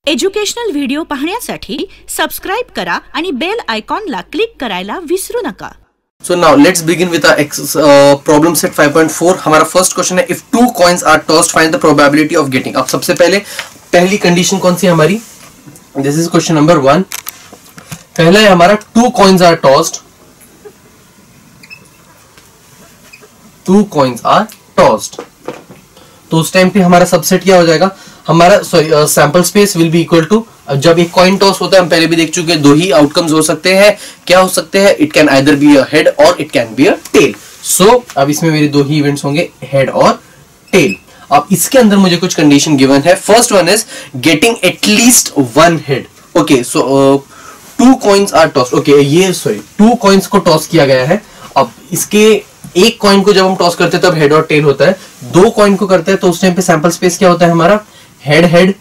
Educational video पाहण्यासाठी subscribe करा आणि बेल आयकॉनला क्लिक करायला विसरू नका. So now let's begin with our problem set 5.4. हमारा फर्स्ट क्वेश्चन है, if two coins are tossed, find the probability of getting. अब सबसे पहले पहली कंडीशन कौन सी है हमारी? This is question number 1. पहला है हमारा two coins are tossed. Two coins are tossed. तो उस टाइम पे हमारा सबसेट क्या हो जाएगा? हमारा sample space will be equal to, जब एक कॉइन टॉस होता है हम पहले भी देख चुके हैं, दो ही आउटकम्स हो सकते हैं. क्या हो सकते हैं? It can either be a head और it can be a tail. So अब इसमें मेरे दो ही इवेंट्स होंगे, हेड और टेल. अब इसके अंदर मुझे कुछ कंडीशन गिवन है. First one is getting at least one head. Okay, so two coins are toss. Okay, ये टू कॉइन्स को टॉस किया गया है. अब इसके एक कॉइन को जब हम टॉस करते हैं तब हेड और टेल होता है. दो कॉइन को करते हैं तो उस टाइम पे सैंपल स्पेस क्या होता है हमारा? हेड हेड,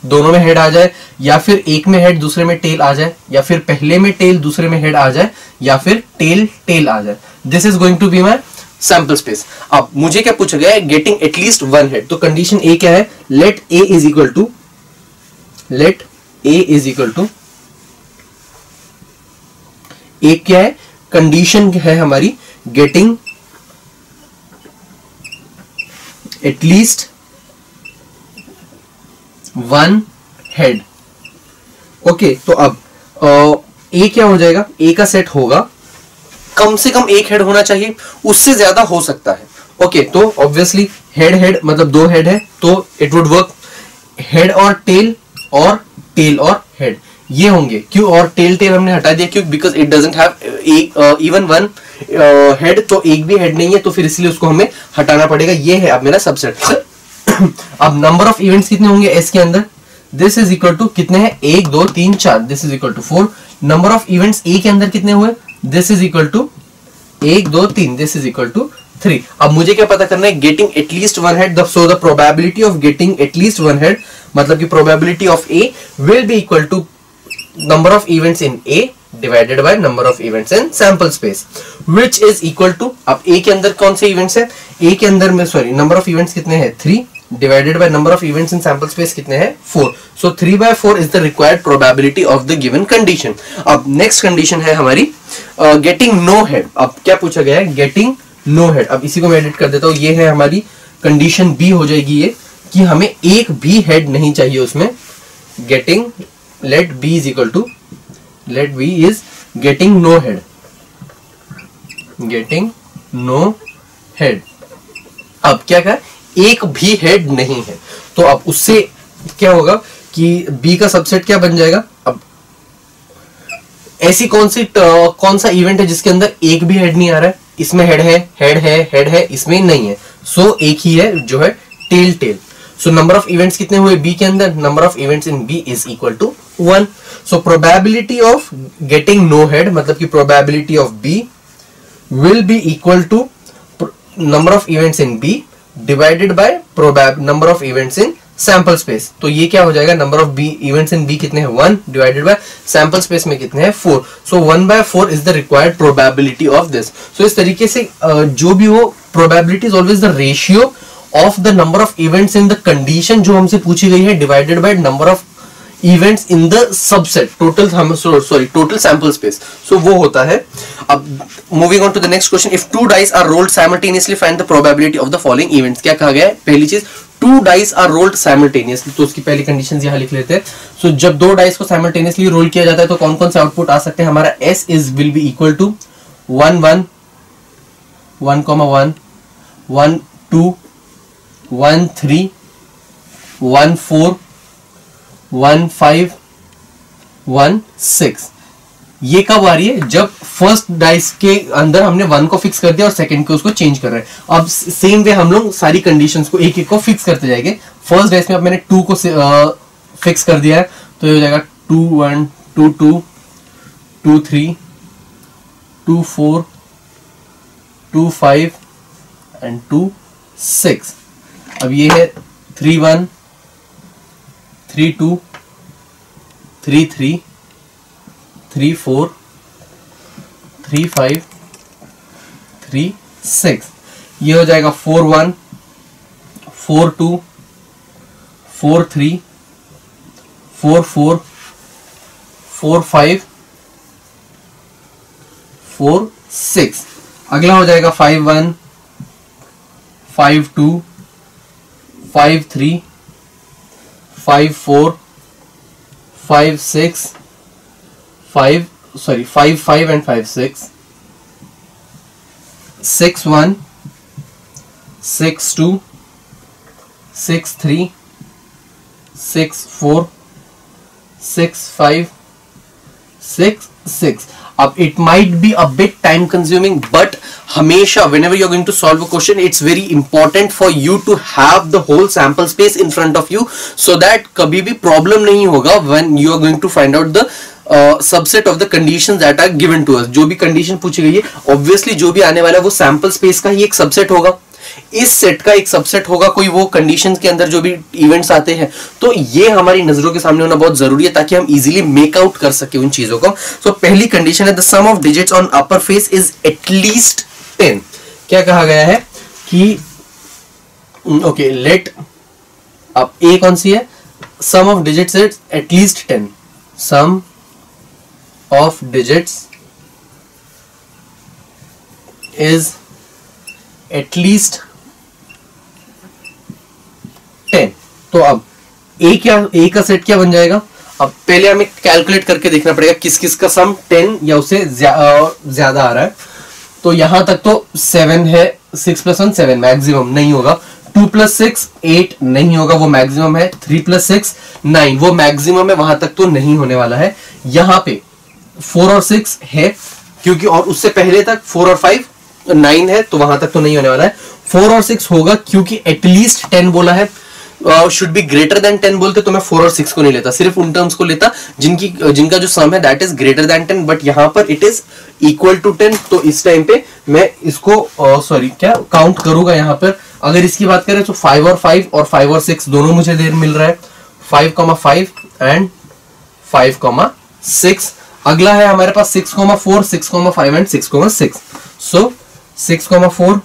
दोनों में हेड आ जाए, या फिर एक में हेड दूसरे में टेल आ जाए, या फिर पहले में टेल दूसरे में हेड आ जाए, या फिर टेल टेल आ जाए. This is going to be my sample space. अब मुझे क्या पूछा गया है? Getting at least one head. तो कंडीशन ए क्या है? Let A is equal to एक क्या है? कंडीशन है हमारी getting at least one head. Okay, तो अब ए क्या हो जाएगा? ए का सेट होगा कम से कम एक हेड होना चाहिए, उससे ज्यादा हो सकता है. ओके, तो ऑब्वियसली हेड हेड मतलब दो हेड है, तो इट वुड वर्क हेड और टेल और ये होंगे. क्यों? और टेल टेल हमने हटा दिया, क्यों? Because it doesn't have even one head, तो एक भी हेड नहीं है, तो फिर इसलिए उसको हमें हटाना पड़ेगा. ये है अब मेरा सबसेट. अब नंबर ऑफ इवेंट्स कितने होंगे एस के अंदर? दिस इज इक्वल टू कितने हैं? 1 2 3 4. This is equal to 4. Number of events A के अंदर कितने हुए? This is equal to 1 2 3. This is equal to 3. अब मुझे क्या पता करना है? Getting at least one head. So the probability of getting at least one head मतलब कि probability of A will be equal to number of events in A divided by number of events in sample space, which is equal to, अब ए के अंदर कौन से events है? ए के अंदर में नंबर ऑफ इवेंट्स कितने हैं? 3 divided by number of events in sample space कितने हैं? 4. सो 3/4 is the required probability of the given condition. अब नेक्स्ट कंडीशन है हमारी गेटिंग नो हेड. अब क्या पूछा गया है? Getting no head. अब इसी को मैं एडिट कर देता हूं. ये है हमारी कंडीशन बी हो जाएगी ये, कि हमें एक भी हेड नहीं चाहिए उसमें. Getting let B is equal to getting no head. अब क्या कहा? एक भी हेड नहीं है. तो अब उससे क्या होगा कि बी का सबसेट क्या बन जाएगा? अब ऐसी कौन सा इवेंट है जिसके अंदर एक भी हेड नहीं आ रहा है? इसमें हेड है, इसमें नहीं है. सो एक ही है जो है tail. So number of events कितने हुए बी के अंदर? Number of events in B is equal to 1. So probability of getting no head मतलब कि probability of B will be equal to number of events in B divided by number of events in sample space. तो ये क्या हो जाएगा? Number of B events in B कितने हैं? 1 divided by sample space में कितने हैं? 4. So 1/4 is the required probability of this. So इस तरीके से जो भी हो, probability is always the ratio of the number of events in the condition जो हमसे पूछी गई है divided by number of events in the subset total sample space. So वो होता है. अब moving on to the next question, if 2 dice are rolled simultaneously find the probability of the following events. क्या कहा गया है? पहली चीज, 2 डाइस आर रोल्ड साइमल्टेनियसली. तो उसकी पहली कंडीशन यहां लिख लेते हैं. सो जब 2 डाइस को साइमल्टेनियसली रोल किया जाता है तो कौन कौन से आउटपुट आ सकते हैं? हमारा S is will be equal to 1 1 1 1 2 1 3 1 4 1 5 1 6. ये कब आ रही है? जब फर्स्ट डाइस के अंदर हमने 1 को फिक्स कर दिया और सेकंड को उसको चेंज कर रहे हैं. अब सेम वे हम लोग सारी कंडीशंस को एक एक को फिक्स करते जाएंगे. फर्स्ट डाइस में अब मैंने 2 को फिक्स कर दिया है, तो ये हो जाएगा 2 1 2 2 2 3 2 4 2 5 एंड 2 6. अब ये है 3 1 3 2 3 3 3 4 3 5 3 6. ये हो जाएगा 4 1 4 2 4 3 4 4 4 5 4 6। अगला हो जाएगा 5 1 5 2 5 3 5 4 5 6 5 5 and 5 6 6 1 6 2 6 3 6 4 6 5 6 6। अब it might be a bit time consuming, but हमेशा whenever you're going to solve a question, it's very important for you to have the whole sample space in front of you, so that कभी भी problem नहीं होगा when you are going to find out the subset of the conditions that are given to us। जो भी condition पूछी गई है, obviously जो भी आने वाला है वो sample space का ही एक subset होगा, इस सेट का एक सबसेट होगा कोई वो कंडीशंस के अंदर जो भी इवेंट्स आते हैं। तो ये हमारी नजरों के सामने होना बहुत जरूरी है ताकि हम इजीली मेक आउट कर सके उन चीजों को। सो पहली कंडीशन है the sum of digits on upper face is at least 10। क्या कहा गया है कि ओके लेट, अब ए कौन सी है, sum of digits is at least 10, sum of digits is at least 10। तो अब ए का सेट क्या बन जाएगा, अब पहले हमें कैलकुलेट करके देखना पड़ेगा किस किस का सम 10 या उससे ज्यादा आ रहा है। तो यहां तक तो 7 है, 6 + 1 7 मैक्सिमम नहीं होगा, 2 + 6 8 नहीं होगा वो मैक्सिमम है, 3 + 6 9 वो मैक्सिमम है, वहां तक तो नहीं होने वाला है। यहां पे 4 और 6 है क्योंकि, और उससे पहले तक 4 और 5 9 है, तो वहां तक तो नहीं होने वाला है। 4 और 6 होगा क्योंकि एटलीस्ट 10 बोला है, शुड बी ग्रेटर देन 10 बोलते तो मैं 4 और 6 को नहीं लेता, सिर्फ उन टर्म्स को लेता जिनका जो सम है that is greater then 10, but यहां पर इट इज इक्वल टू 10। तो इस टाइम पे मैं इसको क्या काउंट करूंगा यहां पर। अगर इसकी बात करें तो 5 और 5 और 5 और 6 दोनों मुझे देर मिल रहा है, 5,5 एंड 5,6। अगला है हमारे पास 6,4 6,5 एंड 6,6। सो 6,4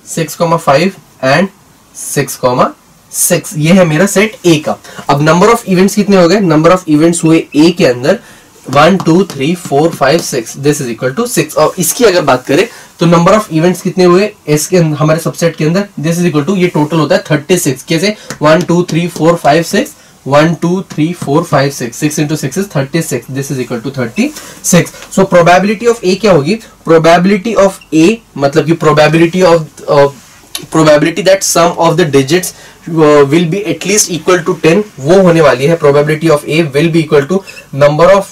6,5 एंड 6,6 ये है मेरा सेट ए का। अब नंबर ऑफ इवेंट्स कितने हो गए, नंबर ऑफ इवेंट्स हुए ए के अंदर 1 2 3 4 5 6, दिस इज इक्वल टू 6। और इसकी अगर बात करें तो नंबर ऑफ इवेंट्स कितने हुए एस के हमारे सबसेट के अंदर, दिस इज इक्वल टू, ये टोटल होता है 36। कैसे, 1 2 3 4 5 6 1 2 3 4 5 6 6 into 6 is 36, this is equal to 36। so probability of A क्या होगी, probability of A मतलब कि probability that sum of the digits will be at least equal to 10 वो होने वाली है, probability of A will be equal to number of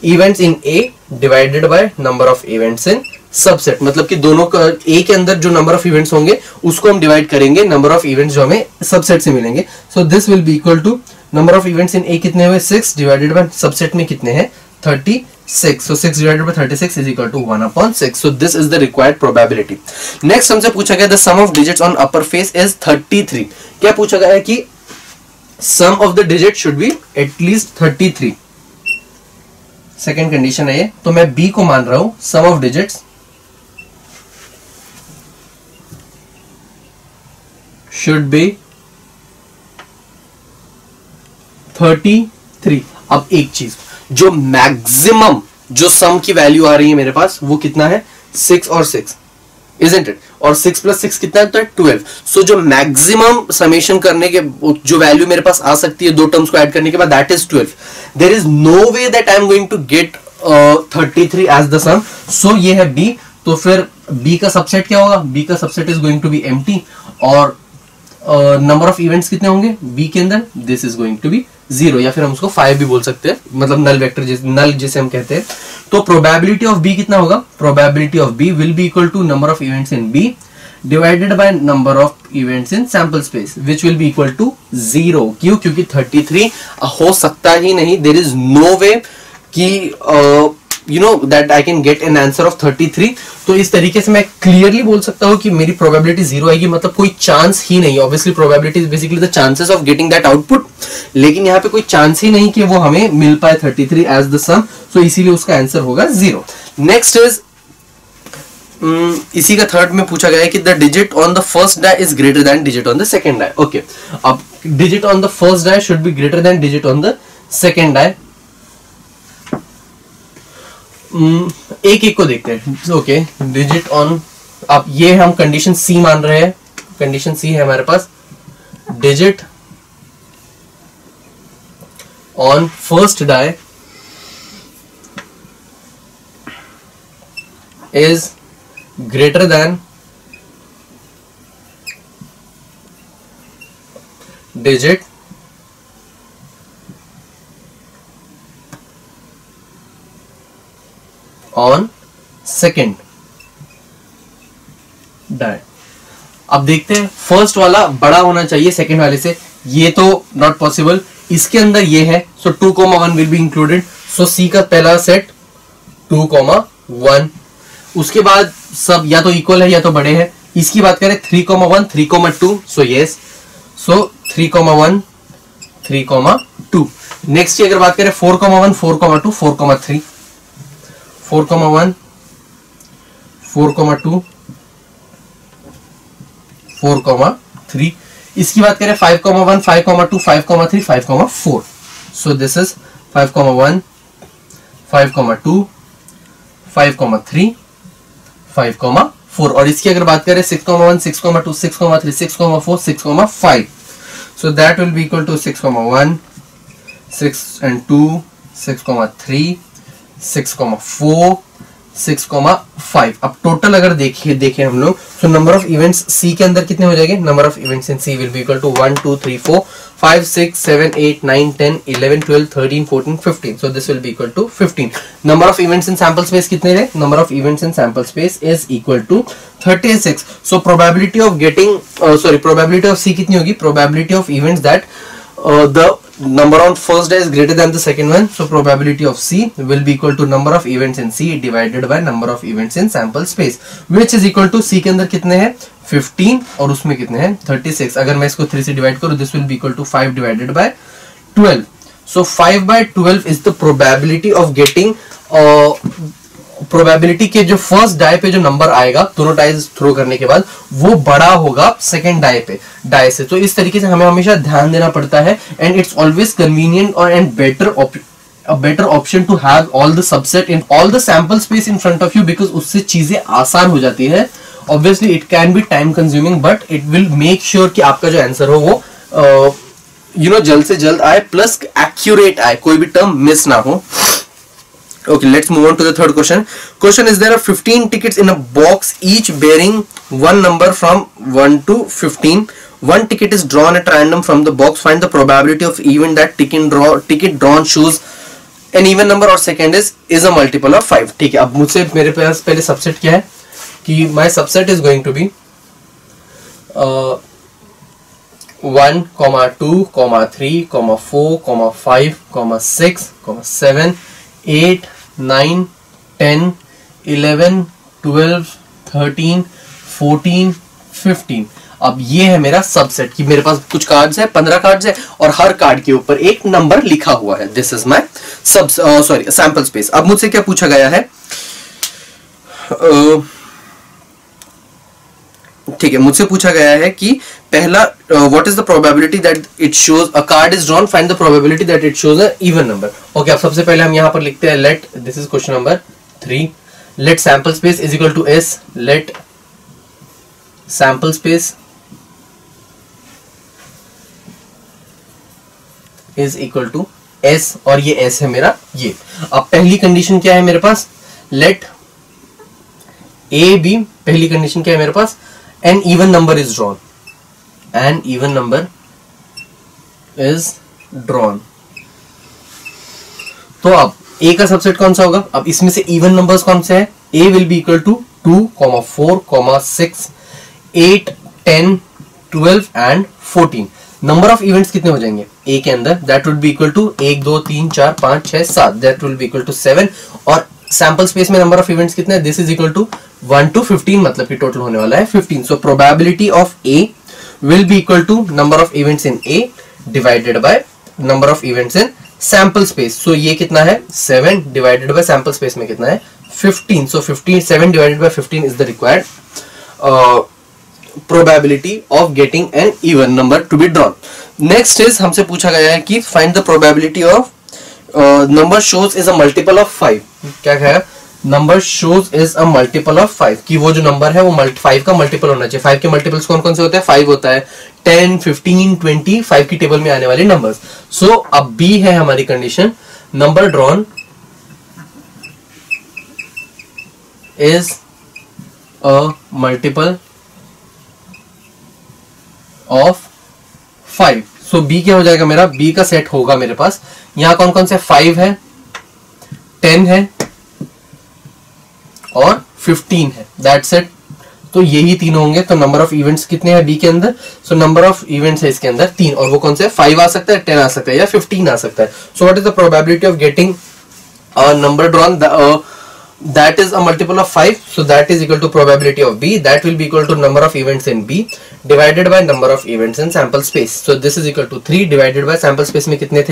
events in A divided by number of events in subset. मतलब कि दोनों का ए के अंदर जो नंबर ऑफ इवेंट्स होंगे उसको हम डिवाइड करेंगे नंबर ऑफ इवेंट्स जो हमें सबसेट से मिलेंगे। So this will be equal to number of events in A कितने हुए 6 डिवाइडेड बाय सबसेट में कितने हैं 36। So 6 divided by 36 is equal to 1/6। So this is the required probability. Next हमसे पूछा गया the sum of digits on upper face is 33। क्या पूछा गया है कि sum of the digit should be at least 33। Second condition है ये, तो मैं बी को मान रहा हूं sum of digits should be 33। अब एक चीज, जो मैक्सिमम जो सम की वैल्यू आ रही है मेरे पास वो कितना है 6 और 6, isn't it? और 6 + 6 कितना है, तो 12। सो जो मैक्सिमम समेशन करने के जो वैल्यू मेरे पास आ सकती है दो टर्म्स को ऐड करने के बाद that is 12। There is no way that I am going to get 33 as the sum. सो ये है बी। तो फिर बी का सबसेट क्या होगा, बी का subset is going to be empty, और नंबर ऑफ इवेंट्स कितने होंगे बी के अंदर, this is going to be 0, या फिर हम उसको 5 भी बोल सकते हैं, मतलब नल वेक्टर नल जिसे हम कहते हैं। तो प्रोबेबिलिटी ऑफ बी कितना होगा, probability of B will be equal to number of events in B divided by number of events in sample space which will be equal to 0। क्यों, क्योंकि 33 हो सकता ही नहीं, देयर इज नो वे कि you know that I can get an answer of 33। तो इस तरीके से मैं क्लियरली बोल सकता हूं कि मेरी प्रोबेबिलिटी 0 आएगी, मतलब कोई चांस ही नहीं। Obviously probability is basically the chances of getting that output, लेकिन यहाँ पे कोई चांस ही नहीं कि वो हमें मिल पाए 33 एज द सम, सो इसीलिए उसका आंसर होगा 0। नेक्स्ट इज इसी का थर्ड में पूछा गया है कि the digit on the first die is greater than digit on the second die. Okay, अब digit on the first die should be greater than digit on the second die. एक एक को देखते हैं। ओके, डिजिट ऑन, अब ये हम condition सी मान रहे हैं, कंडीशन सी है हमारे पास, digit on first die is greater than digit on second die। अब देखते हैं, फर्स्ट वाला बड़ा होना चाहिए सेकंड वाले से, ये तो नॉट पॉसिबल, इसके अंदर ये है, सो 2,1 विल बी इंक्लूडेड। सो सी का पहला सेट 2,1, उसके बाद सब या तो इक्वल है या तो बड़े हैं। इसकी बात करें 3,1, 3,2, सो यस, सो 3,1, 3,2। नेक्स्ट की अगर बात करें 4,1, 4,2, 4,3, 4,1, 4,2, 4,3। इसकी बात करें 5,1, 5,2, 5,3, 5,4, सो दिस इज 5,1, 5,2, 5,3, 5,4। और इसकी अगर बात करें 6,1, 6,2, 6,3, 6,4, 6,5, so that will be equal to 6,1, 6 and 2, 6,3, 6,4, 6,5। अब टोटल अगर देखें हम लोग, तो नंबर ऑफ इवेंट्स सी के अंदर कितने हो जाएंगे? Number of events in C will be equal to 1 2 3 4 5 6 7 8 9 10 11 12 13 14 15, so this will be equal to 15। number of events in sample space कितने रहे? number of events in sample space is equal to 36। so probability of getting probability of C कितनी होगी? probability of events that the number on first day is greater than the second one, so probability of C will be equal to number of events in C divided by number of events in sample space, which is equal to C के अंदर कितने हैं? 15 और उसमें कितने हैं? 36। अगर मैं इसको 3 से डिवाइड करूं, this will be equal to 5 divided by 12, so 5 by 12 is the probability of getting probability के जो फर्स्ट डाई पे जो नंबर आएगा दोनों डाइज थ्रो करने के बाद, वो बड़ा होगा सेकंड डाई से। तो इस तरीके से हमें हमेशा ध्यान देना पड़ता है, एंड इट्स ऑलवेज कन्वीनियंट और and better option to have all the subset in all the sample space in front of you, because उससे चीजें आसान हो जाती है। Obviously it can be time consuming, but it will make sure कि आपका जो आंसर हो वो जल्द से जल्द आए, प्लस एक्यूरेट आए, कोई भी टर्म मिस ना हो। Okay, let's move on to the third question. Question is, there are 15 tickets in a box, each bearing one number from 1 to 15. One ticket is drawn at random from the box. Find the probability of even that ticket drawn choose an even number or second is a multiple of 5. ठीक है, अब मुझसे मेरे पास पहले subset क्या है कि my subset is going to be 1, 2, 3, 4, 5, 6, 7, 8, 9, 10, 11, 12, 13, 14, 15। अब ये है मेरा सबसेट कि मेरे पास कुछ कार्ड्स है, 15 कार्ड्स है, और हर कार्ड के ऊपर एक नंबर लिखा हुआ है। This is my sample space. अब मुझसे क्या पूछा गया है? ठीक है, मुझसे पूछा गया है कि पहला, what is the probability that it shows a card is drawn, find the probability that it shows a even number. Okay, अब सबसे पहले हम यहां पर लिखते हैं let, this is question number 3, let sample space is equal to S, let sample space is equal to S, और ये एस है मेरा ये। अब पहली कंडीशन क्या है मेरे पास? लेट ए बी, पहली कंडीशन क्या है मेरे पास? an even number is drawn, an even number is drawn। तो अब a का सबसेट कौन सा होगा? अब इसमें से इवन नंबर्स कौन से हैं? a will be equal to 2, 4, 6, 8, 10, 12 and 14। Number of events कितने हो जाएंगे a के अंदर? That would be equal to 1 2 3 4 5 6 7, that will be equal to 7। और सैंपल स्पेस में नंबर ऑफ इवेंट्स कितने हैं? This is equal to 1 to 15, मतलब कि टोटल होने वाला है 15। So probability of A will be equal to number of events in A divided by number of events in sample space. So ये कितना है? 7 डिवाइडेड बाय सैंपल स्पेस में कितना है? 15. So 15, 7 divided by 15 is the required probability of getting an even number to be drawn. Next is हमसे पूछा गया है कि find the probability of number shows is a multiple of 5. क्या है? Number shows is a multiple of 5, कि वो जो नंबर है वो 5 का मल्टीपल होना चाहिए. 5 के मल्टीपल्स कौन कौन से होते हैं? 5 होता है, 10, 15, 20, 5 की टेबल में आने वाले नंबर्स. सो अब B है हमारी condition, number drawn is a multiple of 5. So B क्या हो जाएगा मेरा? B का सेट होगा मेरे पास, यहां कौन कौन से 5 है, 10 है और 15 है. That's it. तो यही तीन होंगे. तो नंबर ऑफ इवेंट्स कितने हैं B के अंदर? सो नंबर ऑफ इवेंट्स है इसके अंदर 3, और वो कौन से? 5 आ सकता है, 10 आ सकता है या 15 आ सकता है. So what is the probability of getting a number drawn that is a multiple of 5? So that is equal to probability of B, that will be equal to number of events in B divided by number of events in sample space. So this is equal to 3 divided by sample space में कितने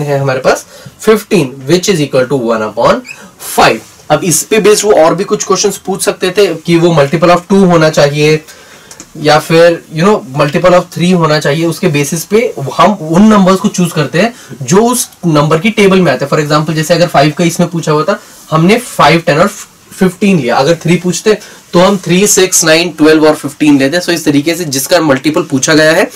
हैं हमारे पास? 15, which is equal to 1/5. अब इस पे based वो और भी कुछ क्वेश्चंस पूछ सकते थे कि वो मल्टीपल ऑफ 2 होना चाहिए या फिर मल्टीपल ऑफ 3 होना चाहिए. उसके बेसिस पे हम उन नंबर्स को चूज करते हैं जो उस नंबर की टेबल में आते हैं. फॉर एग्जांपल जैसे अगर 5 का इसमें पूछा हुआ था, हमने 5, 10 और 15 लिया. अगर 3 पूछते तो हम 3, 6, 9, 12 और 15 लेते. सो इस तरीके से जिसका मल्टीपल पूछा गया है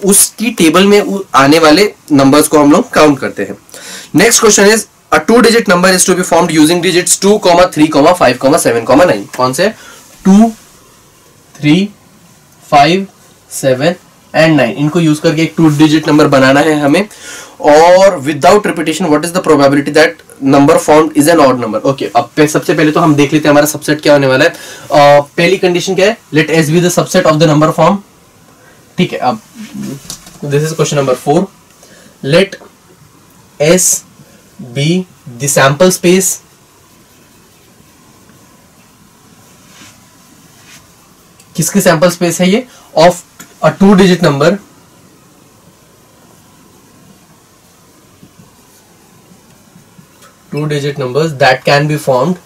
उसकी टेबल में आने वाले नंबर्स को हम लोग काउंट करते हैं. Next question is a 2-digit number is to be formed using digits 2, 3, 5, 7, 9. कौन से? 2, 3, 5, 7 एंड 9. इनको यूज करके एक 2-digit नंबर बनाना है हमें. और without repetition what is the probability that number formed is an odd number? Okay, अब सबसे पहले तो हम देख लेते हैं हमारा सबसेट क्या होने वाला है. पहली कंडीशन क्या है? Let S be the subset of the number form. ठीक है, अब this is question number 4. Let S be the sample space किसके सैंपल स्पेस है ये? Of a 2-digit number two-digit numbers that can be formed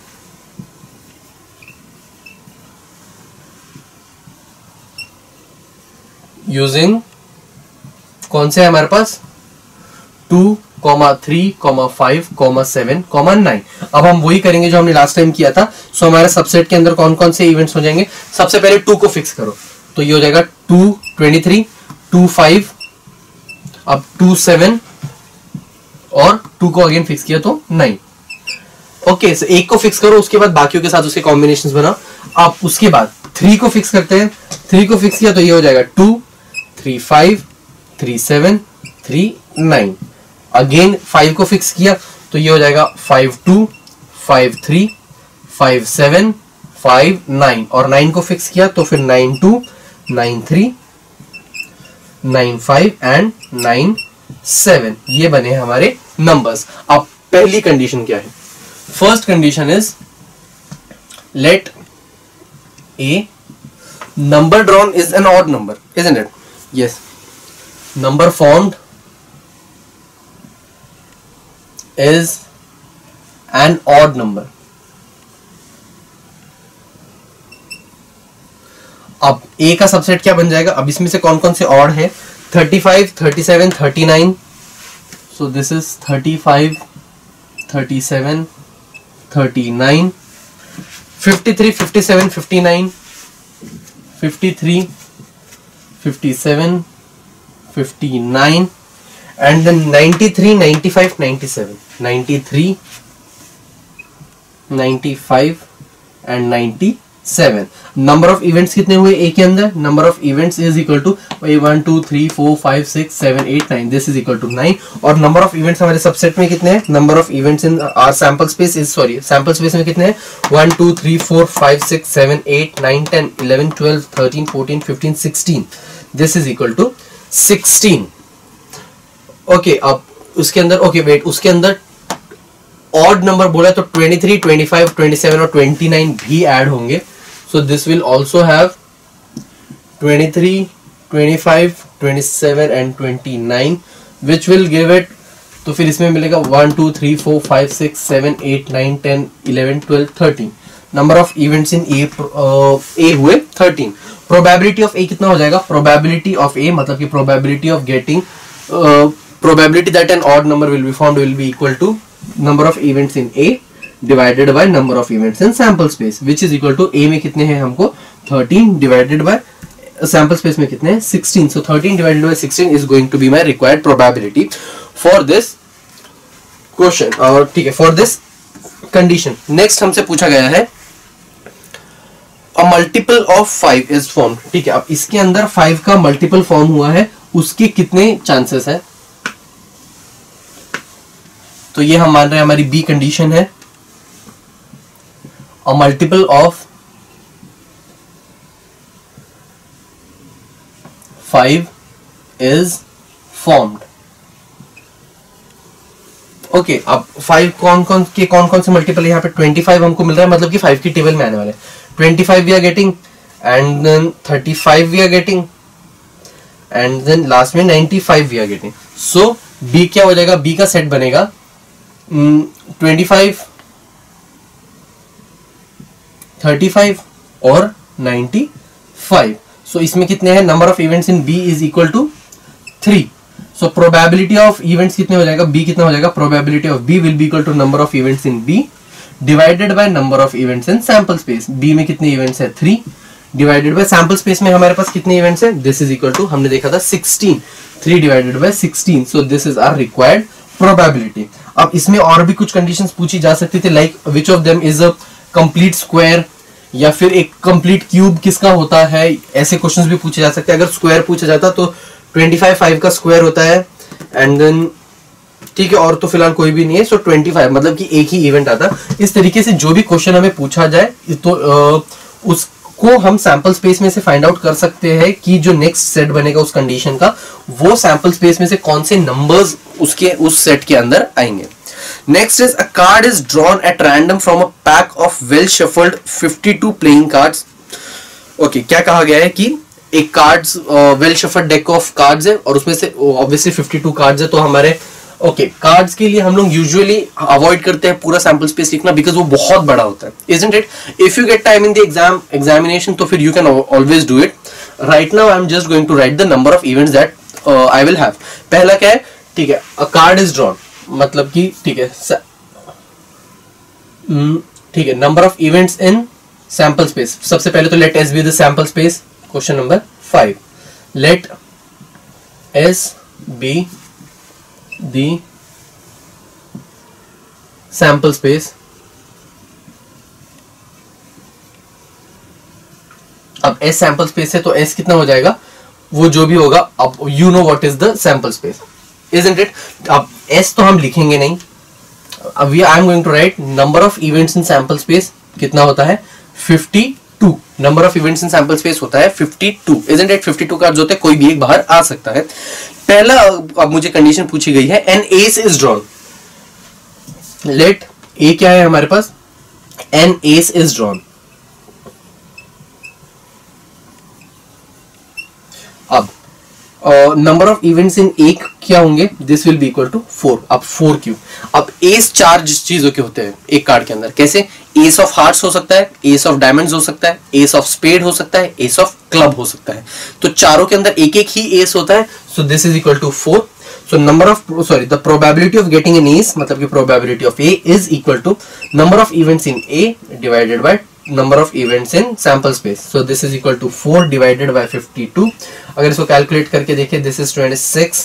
using कौन से है हमारे पास? 2, 3, 5, 7, 9. अब हम वही करेंगे जो हमने लास्ट टाइम किया था. सो हमारे सबसेट के अंदर कौन कौन से इवेंट्स हो जाएंगे? सबसे पहले 2 को फिक्स करो, तो ये हो जाएगा 2, 23, 2, 5, अब 2, 7 और 2 को अगेन फिक्स किया तो 9. ओके, सो एक को फिक्स करो, उसके बाद बाकियों के साथ उसके कॉम्बिनेशंस बनाओ. अब उसके बाद 3 को फिक्स करते हैं. 3 को फिक्स किया तो ये हो जाएगा 2, 3, 5, 3, 7, 3, 9. अगेन 5 को फिक्स किया तो ये हो जाएगा 5, 2, 5, 3, 5, 7, 5, 9. और 9 को फिक्स किया तो फिर 9, 2, 9, 3, 9, 5 एंड 9, 7. ये बने हमारे नंबर्स. अब पहली कंडीशन क्या है? First condition is let A number drawn is an odd number, isn't it? Yes. Number formed is an odd number. अब A का सबसेट क्या बन जाएगा? अब इसमें से कौन कौन से ऑड है? 35, 37, 39. So this is 35, 37, 39, 53, 57, 59, 53, 57, 59, and then 93, 95, 97, 93, 95 and 97. Number of events कितने हुए ए के अंदर? Number of events is equal to 1, 2, 3, 4, 5, 6, 7, 8, 9. This is equal to 9. और नंबर ऑफ इवेंट्स हमारे सबसेट में कितने हैं? Number of events in our sample space is sample space में कितने हैं? 1, 2, 3, 4, 5, 6, 7, 8, 9, 10, 11, 12, 13, 14, 15, 16. This is equal to 16. Okay, अब उसके अंदर उसके अंदर ऑड नंबर बोला तो 23, 25, 27 और 29 भी ऐड होंगे. So this will also have 23, 25, 27 and 29, which will give it तो फिर इसमें मिलेगा 1 2 3 4 5 6 7 8 9 10 11 12 13। नंबर ऑफ इवेंट्स इन ए हुए 13। प्रोबेबिलिटी ऑफ ए कितना हो जाएगा? प्रोबेबिलिटी ऑफ ए मतलब कि probability of getting probability that an odd number will be found will be equal to number of events in A divided by number of events in sample space, which is equal to A में कितने हैं हमको 13 divided by sample space में कितने हैं 16. So 13 divided by 16 is going to be my required probability for this question. और ठीक है, for this condition. Next हमसे पूछा गया है a multiple of 5 is formed. ठीक है, अब इसके अंदर 5 का multiple form हुआ है, उसके कितने चांसेस है? तो ये हम मान रहे हैं हमारी बी कंडीशन है, a multiple of 5 is formed. Okay, अब 5 कौन कौन से मल्टीपल है? यहाँ पे 25 हमको मिल रहा है, मतलब कि 5 की टेबल में आने वाले 25 we are getting, and then 35 we are getting, and then last में 95 we are getting. So B क्या हो जाएगा? बी का सेट बनेगा 25, 35 और 95। सो इसमें कितने हैं? Number of events in B is equal to 3। So probability of events कितने हो जाएगा? बी कितना हो जाएगा? Probability of B will be equal to number of events in B divided by number of events in sample space. B में कितने events है? 3 divided by sample space में हमारे पास कितने इवेंट्स है? दिस इज इक्वल टू, हमने देखा था 16, 3 divided by 16। So this is our required probability. अब इसमें और भी कुछ कंडीशंस पूछी जा सकती थी, like which of them is a complete square, या फिर एक कंप्लीट क्यूब किसका होता है, ऐसे क्वेश्चंस भी पूछे जा सकते हैं। अगर स्क्वायर पूछा जाता तो 25 5 का स्क्वायर होता है, एंड देन ठीक है, और तो फिलहाल कोई भी नहीं है, सो 25 मतलब कि एक ही इवेंट आता। इस तरीके से जो भी क्वेश्चन हमें पूछा जाए तो उसको हम सैंपल स्पेस में से फाइंड आउट कर सकते हैं कि जो नेक्स्ट सेट बनेगा उस कंडीशन का, वो सैंपल स्पेस में से कौन से नंबर्स उसके उस सेट के अंदर आएंगे। Next is a card is drawn at random from a pack of well shuffled 52 playing cards. Okay, क्या कहा गया है कि एक cards well shuffled deck of cards है, और उसमें से ऑब्वियसली 52 कार्ड्स है। तो हमारे कार्ड्स के लिए हम लोग यूजुअली अवॉइड करते हैं पूरा सैंपल स्पेस लिखना, बिकॉज वो बहुत बड़ा होता है, isn't it? If you get time in the examination तो फिर you can always do it. Right now I am just going to write the number of events that I will have. पहला क्या है? ठीक है, अ कार्ड इज ड्रॉन मतलब कि ठीक है number of events in sample space. सबसे पहले तो let S be the sample space. Question number 5, let S be the sample space। अब S sample space है तो S कितना हो जाएगा? वो जो भी होगा, अब you know what is the sample space, isn't it? अब S तो हम लिखेंगे नहीं, अब I am going to write number of events in sample space कितना होता है? 52। Number of events in sample space होता है 52, isn't it? 52 कार्ड्स होते हैं, कोई भी एक बाहर आ सकता है। पहला, अब मुझे कंडीशन पूछी गई है, an ace is drawn. Let A क्या है हमारे पास? An ace is drawn. अब नंबर ऑफ इवेंट्स इन एक क्या होंगे? This will be equal to 4। अब 4 क्यों? अब एस 4 चीजों के होते हैं एक कार्ड के अंदर। कैसे? एस ऑफ हार्ट्स हो सकता है, एस ऑफ डायमंड्स हो सकता है, एस ऑफ स्पेड हो सकता है, एस ऑफ क्लब हो सकता है। तो चारों के अंदर एक एक ही एस होता है। So this is equal to 4। So number of the probability of getting an ace मतलब कि probability of A is equal to number of events in A divided by number of events in sample space. So this is equal to 4 divided by 52. अगर इसको calculate करके देखें, this is 26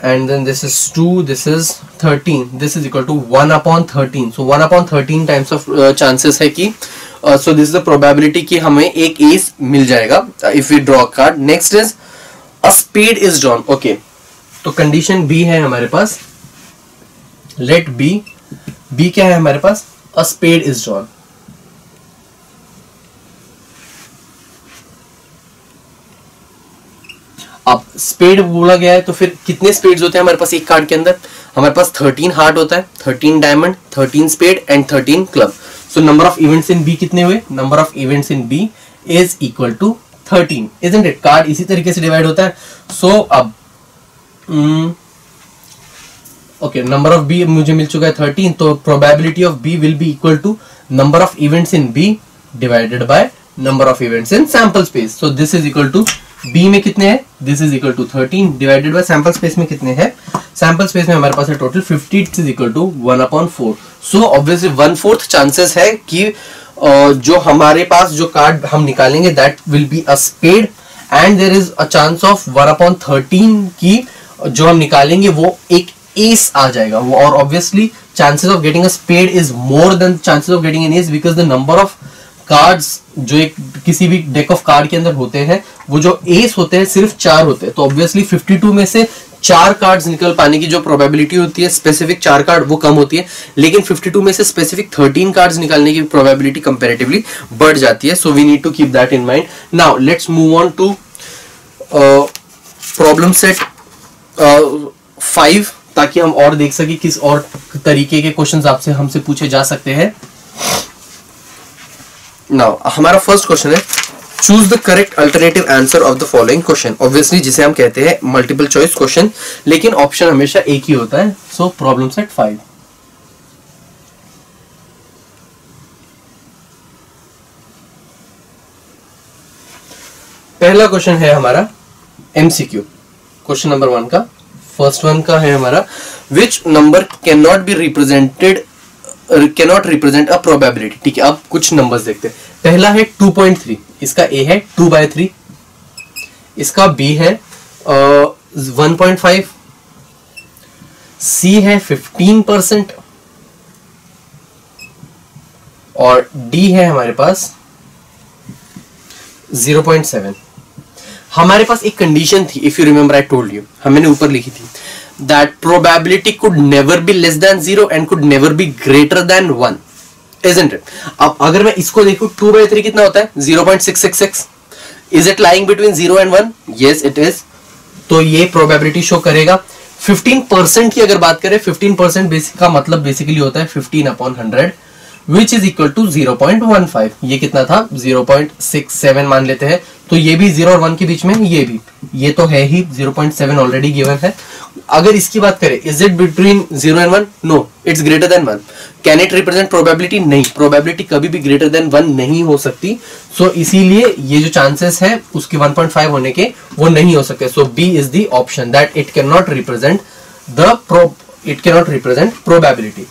and then this is 2, this is 13, this is equal to 1 upon 13. So 1 upon 13 times of chances है कि so this is the probability कि हमें एक ace मिल जाएगा if we draw a card. Next is a spade is drawn. Okay, तो condition B है हमारे पास, let B क्या है हमारे पास? A spade is drawn. अब स्पेड बोला गया है तो फिर कितने स्पेड्स होते हैं हमारे पास एक कार्ड के अंदर? हमारे पास 13 हार्ट होता है, 13 diamond, 13 spade and 13 club. So number of events in B कितने हुए? Number of events in B is equal to 13, isn't it? Card इसी तरीके से डिवाइड होता है। सो अब ओके, नंबर ऑफ बी मुझे मिल चुका है 13, तो probability of B will be equal to number of events in B divided by number of events in sample space. So this is equal to B में कितने हैं, this is equal to 13 divided by sample space में कितने हैं, sample space में हमारे पास है total 50 is equal to 1/4. So obviously 1/4 chances है कि जो हमारे पास जो कार्ड हम निकालेंगे that will be a spade, and there is a chance of 1/13 की जो हम निकालेंगे वो एक एस आ जाएगा. और obviously chances of getting a spade is more than chances of getting an ace, because the number of cards जो एक किसी भी डेक ऑफ कार्ड के अंदर होते हैं वो जो एस होते हैं सिर्फ 4 होते हैं. तो ऑब्वियसली 52 में से 4 कार्ड्स निकल पाने की जो प्रोबेबिलिटी होती है स्पेसिफिक 4 कार्ड वो कम होती है, लेकिन 52 में से स्पेसिफिक 13 कार्ड्स निकालने की प्रोबेबिलिटी कंपैरेटिवली बढ़ जाती है. So we need to keep that in mind. Now let's move on to problem set 5, ताकि हम और देख सके किस और तरीके के क्वेश्चंस आपसे हमसे पूछे जा सकते हैं. नाउ हमारा फर्स्ट क्वेश्चन है, choose the correct alternative answer of the following question. Obviously जिसे हम कहते हैं मल्टीपल चॉइस क्वेश्चन, लेकिन ऑप्शन हमेशा एक ही होता है. So problem set 5. पहला क्वेश्चन है हमारा एमसीक्यू. क्वेश्चन नंबर 1 का फर्स्ट वन का है हमारा, which number can not be represented cannot represent a probability. ठीक है, अब कुछ नंबर्स देखते हैं. पहला है 2.3, इसका ए है 2/3, इसका बी है 1.5, सी है 15% और डी है हमारे पास 0.7. हमारे पास एक कंडीशन थी, if you remember I told you, हमने ऊपर लिखी थी that probability could never be less than 0 and could never be greater than 1, isn't it? अब अगर मैं इसको देखूं 2/3 कितना होता है 0.666. Is it lying between 0 and 1? Yes it is. तो ये probability शो करेगा. 15% की अगर बात करें, 15% बेसिक का मतलब बेसिकली होता है 15/100 which is equal to 0.15. ये कितना था 0.67 मान लेते हैं. तो ये भी 0 और 1 के बीच में, ये भी, ये तो है ही 0.7 ऑलरेडी गिवन है. अगर इसकी बात करें, is it between 0 and 1? No, it's greater than 1. Can it represent probability? नहीं, प्रोबेबिलिटी कभी भी ग्रेटर देन 1 नहीं हो सकती. सो इसीलिए ये जो चांसेस है उसके 1.5 होने के वो नहीं हो सकते. So B is the option that it can not represent probability.